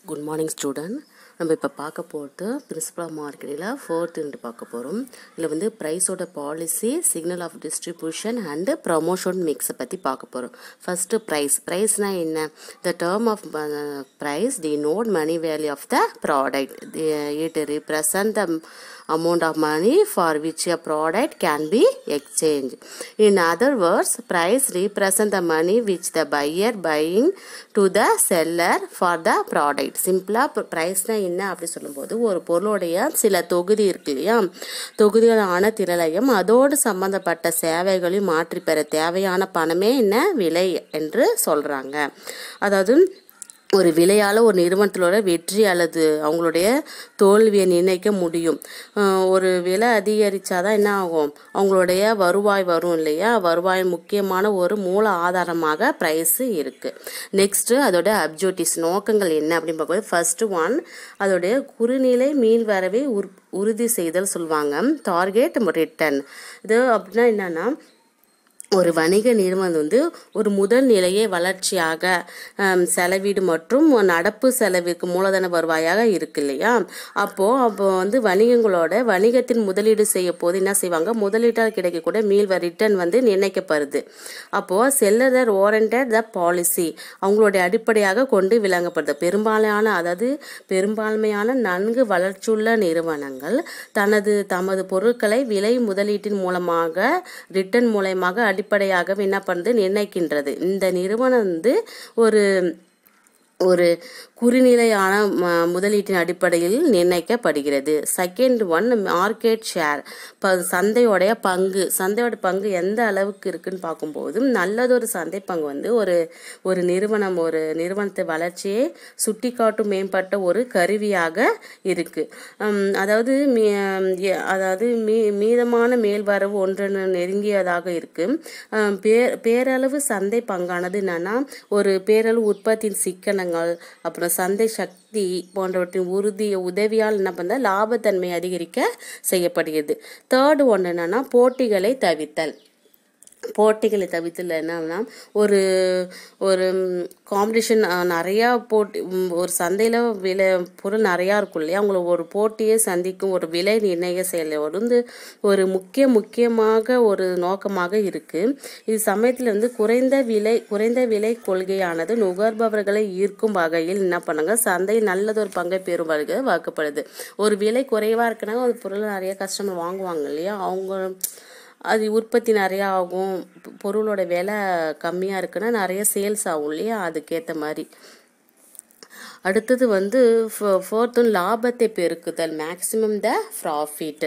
Good morning student. நம்ம இப்போ பார்க்க போகிறது பிரின்சிபல் ஆஃப் மார்க்கெட்டில் 4th பார்க்க போகிறோம். இதில் வந்து ப்ரைஸோட policy, signal of distribution and promotion மிக்ஸை பற்றி பார்க்க போகிறோம். ஃபஸ்ட்டு ப்ரைஸ்னால் என்ன? The term of price denote money value of the product. It represent the amount of money for which a product can be exchanged. In other words, price represent the money which the buyer buying to the seller for the product. சிம்பிளாக ப்ரைஸ்னால் என்ன அப்படி சொல்லும்போது, ஒரு பொருளுடைய சில தொகுதி இருக்கு இல்லையா, தொகுதிகளான திரளையும் அதோடு சம்பந்தப்பட்ட சேவைகளையும் மாற்றி பெற தேவையான பணமே என்ன விலை என்று சொல்கிறாங்க. அதாவது ஒரு விலையால் ஒரு நிறுவனத்திலோட வெற்றி அல்லது அவங்களுடைய தோல்வியை நிர்ணயிக்க முடியும். ஒரு விலை அதிகரித்தாதான் என்ன ஆகும், அவங்களுடைய வருவாய் வரும் இல்லையா. வருவாய் முக்கியமான ஒரு மூல ஆதாரமாக ப்ரைஸு இருக்குது. நெக்ஸ்ட்டு அதோட அப்ஜெக்டிவ்ஸ், நோக்கங்கள் என்ன அப்படின்னு பார்க்கும்போது, ஃபர்ஸ்ட் ஒன் அதோடைய குறுநிலை மீள் வரவை உறுதி செய்தல் சொல்லுவாங்க. Target return. இது அப்படின்னா என்னன்னா, ஒரு வணிக நிறுவனம் வந்து ஒரு முதல் நிலையை வளர்ச்சியாக செலவீடு மற்றும் நடப்பு செலவிற்கு மூலதன வருவாயாக இருக்கு இல்லையா. அப்போ வந்து வணிகத்தின் முதலீடு செய்ய போது என்ன செய்வாங்க, முதலீட்டால் கிடைக்கக்கூடிய ரிட்டர்ன் வந்து நிர்ணயிக்கப்படுது. அப்போது செல்லர் ஓரியன்டட் த பாலிசி அவங்களுடைய அடிப்படையாக கொண்டு விளங்கப்படுது. பெரும்பான்மையான நன்கு வளர்ச்சியுள்ள நிறுவனங்கள் தமது பொருட்களை விலை முதலீட்டின் மூலமாக ரிட்டர்ன் மூலமாக அடிப்படையாக என்ன பண்ணுறது, நிர்ணயிக்கின்றது. இந்த நிறுவனம் வந்து ஒரு குறிநிலையான முதலீட்டின் அடிப்படையில் நிர்ணயிக்கப்படுகிறது. செகண்ட் ஒன் மார்க்கெட் ஷேர், சந்தையோட பங்கு எந்த அளவுக்கு இருக்குன்னு பார்க்கும்போது, நல்லதொரு சந்தை பங்கு வந்து ஒரு நிறுவனத்தை வளர்ச்சியை சுட்டி காட்டும் மேம்பட்ட ஒரு கருவியாக இருக்கு. அதாவது மீதமான மேல்வரவு ஒன்று நெருங்கியதாக இருக்கு. பேரளவு சந்தை பங்கானது என்னன்னா, ஒரு பேரளவு உற்பத்தியின் சிக்கனங்கள் அப்புறம் சந்தை சக்தி போன்றவற்றின் உதவியால் என்ன பண்ண லாபத்தன்மை அதிகரிக்க செய்யப்படுகிறது. தேர்ட் ஒன்று என்னன்னா, போட்டிகளை தவிர்த்தல் என்னன்னா, ஒரு காம்படிஷன் நிறையா போட்டி, ஒரு சந்தையில் பொருள் நிறையா இருக்கும் இல்லையா, அவங்கள ஒரு போட்டியை சந்திக்கும் ஒரு விலை நிர்ணய செயல் வந்து ஒரு முக்கியமாக ஒரு நோக்கமாக இருக்குது. இது சமயத்தில் வந்து குறைந்த விலை கொள்கையானது நுகர்பவர்களை ஈர்க்கும் வகையில் என்ன பண்ணுங்க, சந்தையில் நல்லதொரு பங்கை பெறும் வகை வகுக்கப்படுது. ஒரு விலை குறைவாக இருக்குன்னா ஒரு பொருளை நிறைய கஸ்டமர் வாங்குவாங்க இல்லையா, அது உற்பத்தி நிறையா ஆகும். பொருளோட விலை கம்மியாக இருக்குன்னா நிறைய சேல்ஸ் ஆகும் இல்லையா, அதுக்கேற்ற மாதிரி. அடுத்தது வந்து ஃபோர்த்து லாபத்தை பெருக்குதல், மேக்சிமம் த ப்ராஃபிட்.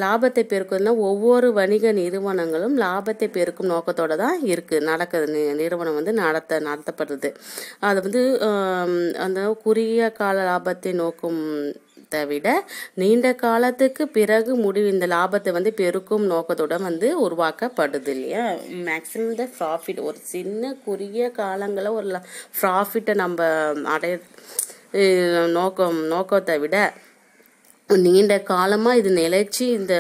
லாபத்தை பெருக்குதல்னா ஒவ்வொரு வணிக நிறுவனங்களும் லாபத்தை பெருக்கும் நோக்கத்தோடு தான் நடக்குது. நிறுவனம் வந்து நடத்தப்படுது. அது வந்து அந்த குறுகிய கால லாபத்தை நோக்கும் விட நீண்ட காலத்துக்கு பிறகு இந்த லாபத்தை வந்து பெருக்கும் நோக்கத்தோட வந்து உருவாக்கப்படுது இல்லையா. மேக்சிமம் த ப்ராஃபிட், ஒரு சின்ன குறுகிய காலங்களில் ஒரு ப்ராஃபிட்டை நம்ம நோக்கத்தை விட நீண்ட காலமாக இது நிலைச்சி இந்த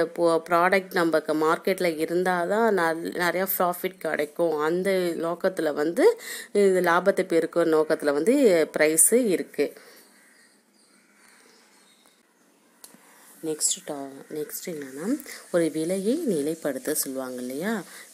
ப்ராடக்ட் நம்ம மார்க்கெட்டில் இருந்தால் தான் நிறையா ப்ராஃபிட் கிடைக்கும். அந்த நோக்கத்தில் வந்து இந்த லாபத்தை பெருக்கிற நோக்கத்தில் வந்து ப்ரைஸு இருக்குது. நெக்ஸ்ட் என்னன்னா, ஒரு விலையை நிலைப்படுத்த சொல்லுவாங்க இல்லையா,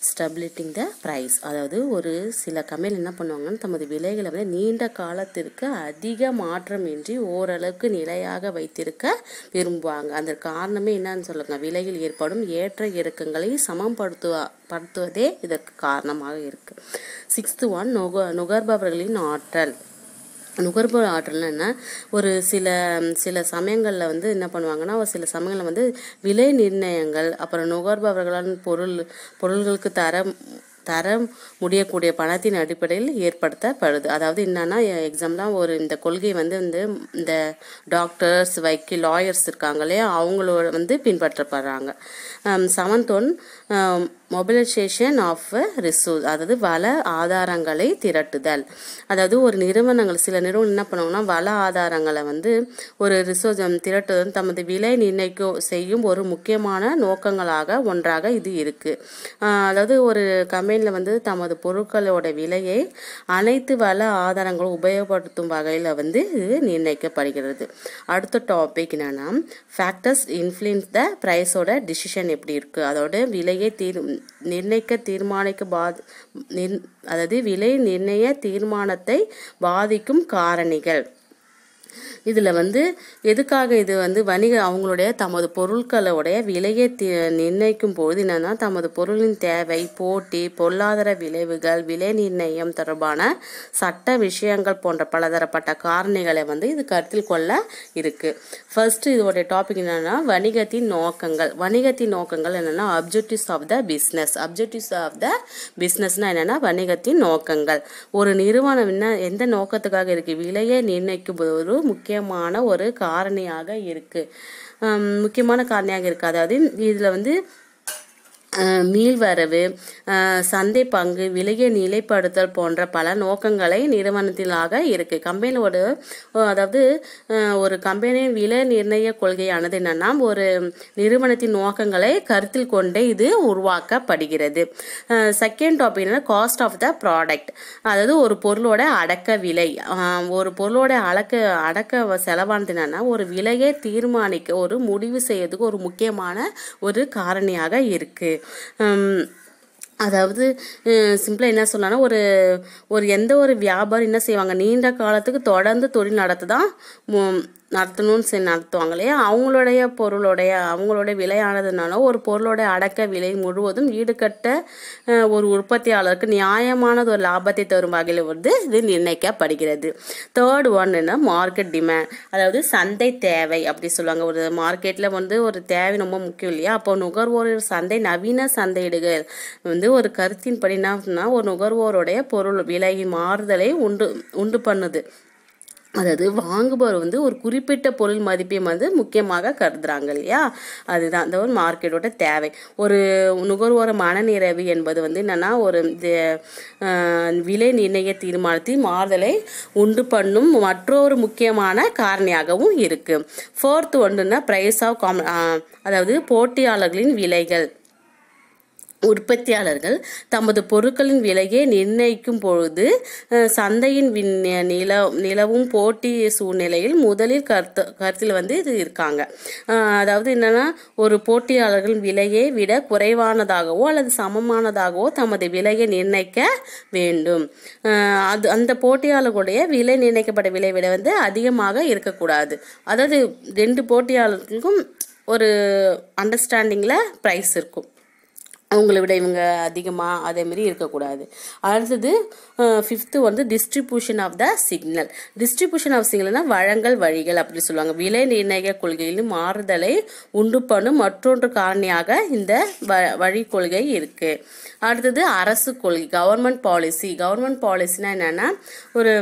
ஸ்டெபிலிட்டிங் த ப்ரைஸ். அதாவது ஒரு சில கம்பெனி என்ன பண்ணுவாங்கன்னா, தமது விலைகளை வந்து நீண்ட காலத்திற்கு அதிக மாற்றமின்றி ஓரளவுக்கு நிலையாக வைத்திருக்க விரும்புவாங்க. அந்த காரணமே என்னன்னு சொல்லுங்க, விலையில் ஏற்படும் ஏற்ற இறக்கங்களை சமப்படுத்துவதே இதற்கு காரணமாக இருக்கு. சிக்ஸ்த் ஒன் நுகர்பவர்களின் ஆற்றல். நுகர்வோர் ஆற்றல்னா என்ன, ஒரு சில சமயங்களில் வந்து என்ன பண்ணுவாங்கன்னா, ஒரு சில சமயங்களில் வந்து விலை நிர்ணயங்கள் அப்புறம் நுகர்பவர்களான பொருள்களுக்கு தர முடியக்கூடிய பணத்தின் அடிப்படையில் ஏற்படுத்தப்படுது. அதாவது என்னன்னா, எக்ஸாம்பிளாக இந்த கொள்கை வந்து இந்த டாக்டர்ஸ், வக்கீல், லாயர்ஸ் இருக்காங்க இல்லையா, அவங்களோட வந்து பின்பற்றப்படுறாங்க. Seventh one mobilization of resource, அதாவது வள ஆதாரங்களை திரட்டுதல். அதாவது ஒரு நிறுவனங்கள், சில நிறுவனம் என்ன பண்ணுவாங்கன்னா வள ஆதாரங்களை வந்து ஒரு ரிசோர்ஸ் திரட்டுதல் தமது விலை நிர்ணயிக்க செய்யும் ஒரு முக்கியமான நோக்கங்களாக ஒன்றாக இது இருக்குது. அதாவது ஒரு கம்பெனியில் வந்து தமது பொருட்களோட விலையை அனைத்து வள ஆதாரங்களும் உபயோகப்படுத்தும் வகையில் வந்து இது நிர்ணயிக்கப்படுகிறது. அடுத்த டாபிக் என்னன்னா ஃபேக்டர்ஸ் இன்ஃப்ளூயன்ஸ் த ப்ரைஸோட டிசிஷன் எப்படி இருக்குது, அதோட விலையை அதாவது விலை நிர்ணய தீர்மானத்தை பாதிக்கும் காரணிகள். இதில் வந்து எதுக்காக இது வந்து அவங்களுடைய தமது பொருட்களோடைய விலையை நிர்ணயிக்கும் பொழுது என்னன்னா தமது பொருளின் தேவை, போட்டி, பொருளாதார விளைவுகள், விலை நிர்ணயம் தொடர்பான சட்ட விஷயங்கள் போன்ற பலதரப்பட்ட காரணிகளை வந்து இது கருத்தில் கொள்ள இருக்கு. ஃபர்ஸ்ட் இதோடைய டாபிக் என்னன்னா வணிகத்தின் நோக்கங்கள். வணிகத்தின் நோக்கங்கள் என்னன்னா objectives of the business. Objectives of the பிஸ்னஸ்னா என்னன்னா வணிகத்தின் நோக்கங்கள். ஒரு நிறுவனம் எந்த நோக்கத்துக்காக இருக்கு, விலையை நிர்ணயிக்கும் போது முக்கியமான ஒரு காரணியாக இருக்கு. அதாவது இதுல வந்து மீள்வரவு, சந்தை பங்கு, விலையை நிலைப்படுத்தல் போன்ற பல நோக்கங்களை நிறுவனத்திலாக இருக்கு. அதாவது ஒரு கம்பெனியின் விலை நிர்ணய கொள்கையானது என்னன்னா ஒரு நிறுவனத்தின் நோக்கங்களை கருத்தில் கொண்டே இது உருவாக்கப்படுகிறது. செகண்ட் டாபிக் என்னன்னா காஸ்ட் ஆஃப் த ப்ராடக்ட். அதாவது ஒரு பொருளோட அடக்க விலை. ஒரு பொருளோட அடக்க செலவானது என்னன்னா ஒரு விலையை தீர்மானிக்க ஒரு முடிவு செய்யறதுக்கு ஒரு முக்கியமான ஒரு காரணியாக இருக்கு. அதாவது சிம்பிளாக என்ன சொல்லலாம்னா ஒரு எந்த ஒரு வியாபாரம் என்ன செய்வாங்க, நீண்ட காலத்துக்கு தொடர்ந்து தொழில் நடத்துவாங்க இல்லையா, அவங்களுடைய விலையானதுனால ஒரு பொருளோட அடக்க விலை முழுவதும் ஈடுகட்ட ஒரு உற்பத்தியாளருக்கு நியாயமானது ஒரு லாபத்தை தரும் வகையில் வந்து இது நிர்ணயிக்கப்படுகிறது. தேர்ட் ஒன் என்ன மார்க்கெட் டிமாண்ட், அதாவது சந்தை தேவை அப்படி சொல்லுவாங்க. ஒரு மார்க்கெட்டில் வந்து ஒரு தேவை ரொம்ப முக்கியம் இல்லையா, அப்போ நுகர்வோர் சந்தை நவீன சந்தையிடுகள் வந்து ஒரு கருத்தின்படி என்ன ஒரு நுகர்வோருடைய பொருள் விலையின் மாறுதலை உண்டு பண்ணுது. அதாவது வாங்குபவர் வந்து ஒரு குறிப்பிட்ட பொருள் மதிப்பையும் வந்து முக்கியமாக கருதுறாங்க இல்லையா, அதுதான் அந்த ஒரு மார்க்கெட்டோட தேவை. ஒரு நுகர்வோர மனநிறைவு என்பது வந்து என்னன்னா ஒரு விலை நிர்ணய தீர்மானத்தின் மாறுதலை உண்டு பண்ணும் மற்றொரு முக்கியமான காரணியாகவும் இருக்கு. ஃபோர்த் ஒன்றுன்னா பிரைஸ் ஆஃப் அதாவது போட்டியாளர்களின் விலைகள். உற்பத்தியாளர்கள் தமது பொருட்களின் விலையை நிர்ணயிக்கும் பொழுது சந்தையின் நிலவும் போட்டி சூழ்நிலையில் முதலில் கருத்தில் வந்து இது இருக்காங்க. அதாவது என்னன்னா ஒரு போட்டியாளர்களின் விலையை விட குறைவானதாகவோ அல்லது சமமானதாகவோ தமது விலையை நிர்ணயிக்க வேண்டும். அந்த போட்டியாளர்களுடைய விலை நிர்ணயிக்கப்பட்ட விலை விட வந்து அதிகமாக இருக்கக்கூடாது. அதாவது ரெண்டு போட்டியாளர்களுக்கும் ஒரு அண்டர்ஸ்டாண்டிங்கில் ப்ரைஸ் இருக்கும், அவங்கள விட இவங்க அதிகமாக அதேமாரி இருக்கக்கூடாது. அடுத்தது ஃபிஃப்த்து வந்து distribution of the signal. Distribution of சிக்னல்னா வழங்கல் வழிகள் அப்படி சொல்லுவாங்க. விலை நிர்ணய கொள்கையில் மாறுதலை உண்டு பண்ணும் மற்றொன்று காரணியாக இந்த வழி கொள்கை இருக்கு. அடுத்தது அரசு கொள்கை, கவர்மெண்ட் பாலிசி. கவர்மெண்ட் பாலிசினா என்னன்னா ஒரு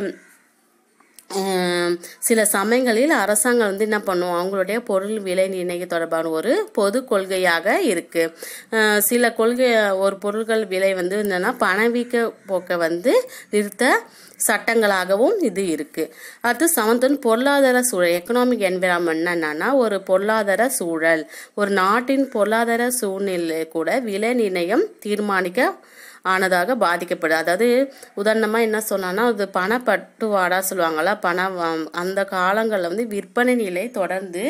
சில சமயங்களில் அரசாங்கம் வந்து என்ன பண்ணும், அவங்களுடைய பொருள் விலை நிர்ணய தொடர்பான ஒரு பொது கொள்கையாக இருக்கு. சில ஒரு பொருட்கள் விலை வந்து என்னன்னா பணவீக்க போக்க வந்து நிறுத்த சட்டங்களாகவும் இது இருக்கு. அடுத்து செவன்த் பொருளாதார சூழல், எக்கனாமிக் என்விரான்மெண்ட் என்னன்னா ஒரு பொருளாதார சூழல். ஒரு நாட்டின் பொருளாதார சூழ்நிலை கூட விலை நிர்ணயம் தீர்மானிக்க ஆனதாக பாதிக்கப்படுது. அதாவது உதாரணமாக என்ன சொன்னான்னா அது பணப்பட்டுவாடா சொல்லுவாங்களா, அந்த காலங்களில் வந்து விற்பனை நிலை தொடர்ந்து.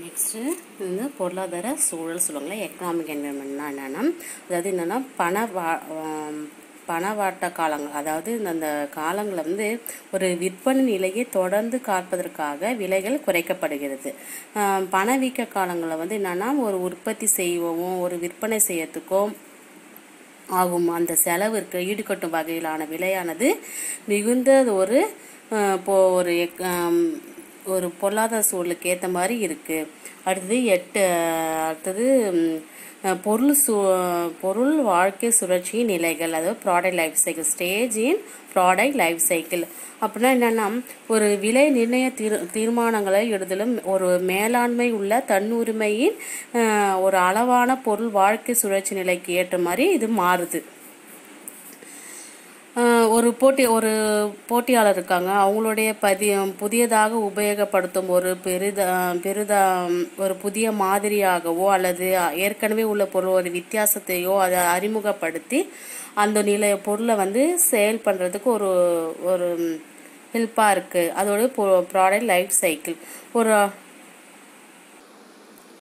நெக்ஸ்ட்டு வந்து பொருளாதார சூழல் சொல்லுவாங்களா, எக்கனாமிக் என்விரான்மெண்ட்னா என்னென்னா அதாவது என்னென்னா பணவாட்ட காலங்கள். அதாவது அந்த காலங்களில் வந்து ஒரு விற்பனை நிலையை தொடர்ந்து காப்பதற்காக விலைகள் குறைக்கப்படுகிறது. பணவீக்க காலங்களில் வந்து என்னென்னா ஒரு உற்பத்தி செய்யவும் ஒரு விற்பனை செய்யறதுக்கோ ஆகும் அந்த செலவிற்கு ஈடுகட்டும் வகையிலான விலையானது மிகுந்த ஒரு ஒரு பொருளாதார சூழலுக்கு ஏற்ற மாதிரி இருக்குது. அடுத்தது பொருள் வாழ்க்கை சுழற்சி நிலைகள், அதாவது ப்ராடக்ட் லைஃப் சைக்கிள், ஸ்டேஜ் இன் ப்ராடக்ட் லைஃப் சைக்கிள். அப்படின்னா என்னென்னா, ஒரு விலை நிர்ணய தீர்மானங்களை எடுத்தலும் ஒரு மேலாண்மை உள்ள தன்னுரிமையின் ஒரு அளவான பொருள் வாழ்க்கை சுழற்சி நிலைக்கு ஏற்ற மாதிரி இது மாறுது. ஒரு போட்டியாளர் இருக்காங்க, அவங்களுடைய புதியதாக உபயோகப்படுத்தும் ஒரு புதிய மாதிரியாகவோ அல்லது ஏற்கனவே உள்ள பொருள் ஒரு வித்தியாசத்தையோ அதை அறிமுகப்படுத்தி அந்த பொருளை வந்து சேல் பண்ணுறதுக்கு ஒரு ஹெல்ப்பாக இருக்குது. அதோட ப்ராடக்ட் லைஃப் சைக்கிள்.